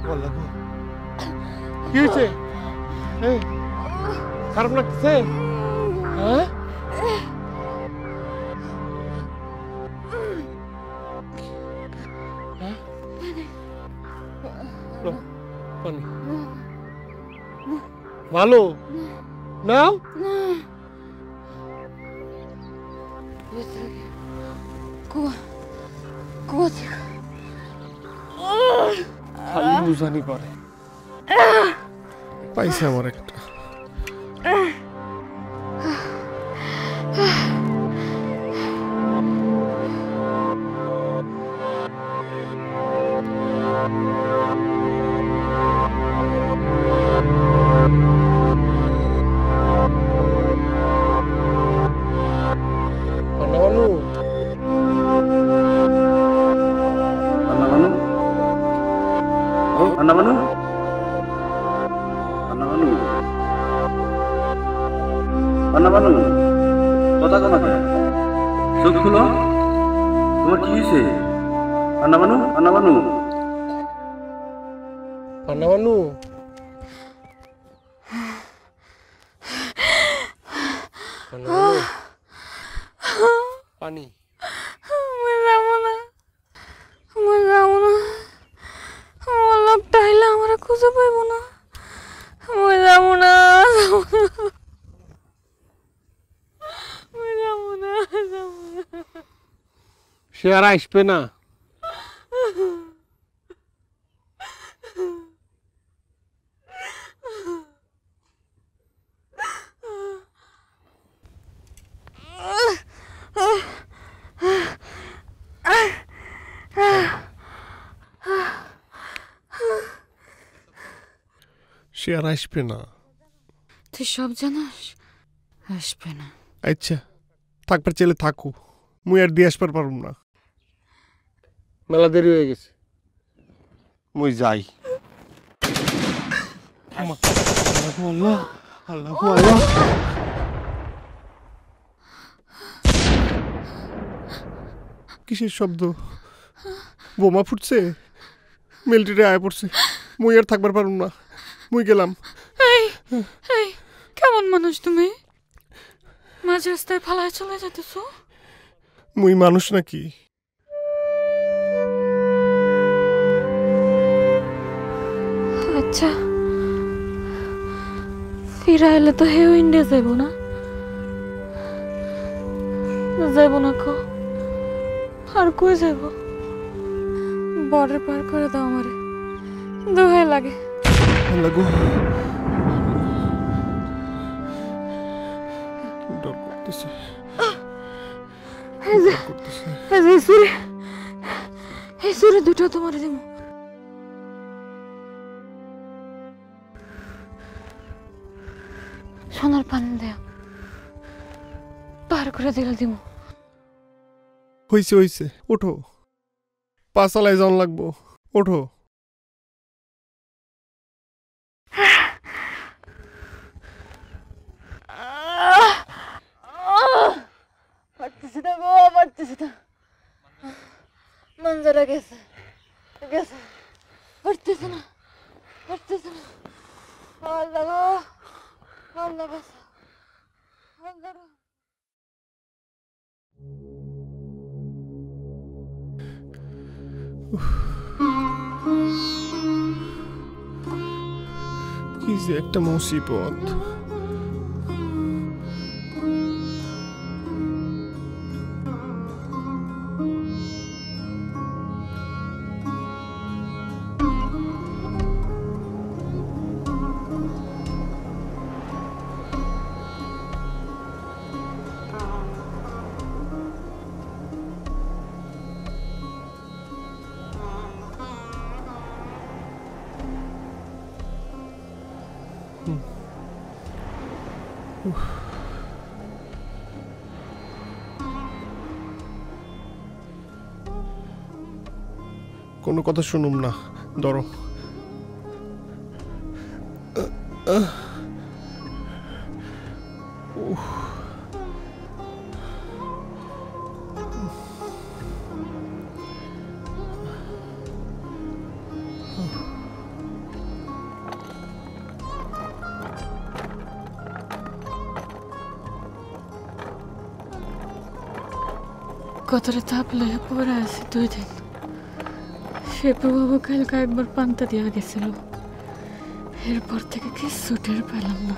বললাম কি হয়েছে? খারাপ লাগছে? হ্যাঁ ভালো নাও খালি বুঝানি করে পাইছে আমার একটা পানি খুঁজে পাইব না যাবো না সে আর আসবে না সে আর আসবে না তুই সব জানাস আসবে না আচ্ছা থাকবার চেলে থাকু মুই আর দিয়ে আসবার পারব না মেলা দেরি হয়ে গেছে মুই যাই আল্লাহ আল্লাহ আল্লাহ কিসের শব্দ বোমা ফুটছে মিলিটারি আয় পড়ছে মুই আর থাকবার পারব না মুই গেলাম কেমন মানুষ তুমি মাঝ রাস্তায় ফালায় চলে যেতেছ মুই মানুষ নাকি আচ্ছা ফিরা এলে তো হেও ইন্ডিয়া যাইব না যাইব না কো আর কই যাইব বর্ডার পার করে দাও আমারে দোহাই লাগে লাগো ডর করতেছে সুরে দুটো তোমার দেব সোনার পান দেও পার করে দিলে দিব হইছে হইছে ওঠো পাঁচালায় যাওয়ান লাগবো ওঠো পারতেছি না গো পারতেছি না মঞ্জরা গেছে গেছে পারতেছি না আল্লাহ গো আল্লাহ বাসা আল্লাহ কি যে একটা মুসিবত কোনো কথা শুনুম না ধরো কতটা তাপ লয়ে পড়ে আছে 2 দিন। সে প্রভাব কালকে একবার পান্তা দেওয়া গেছিল, এরপর থেকে কিছু টের পেলাম না।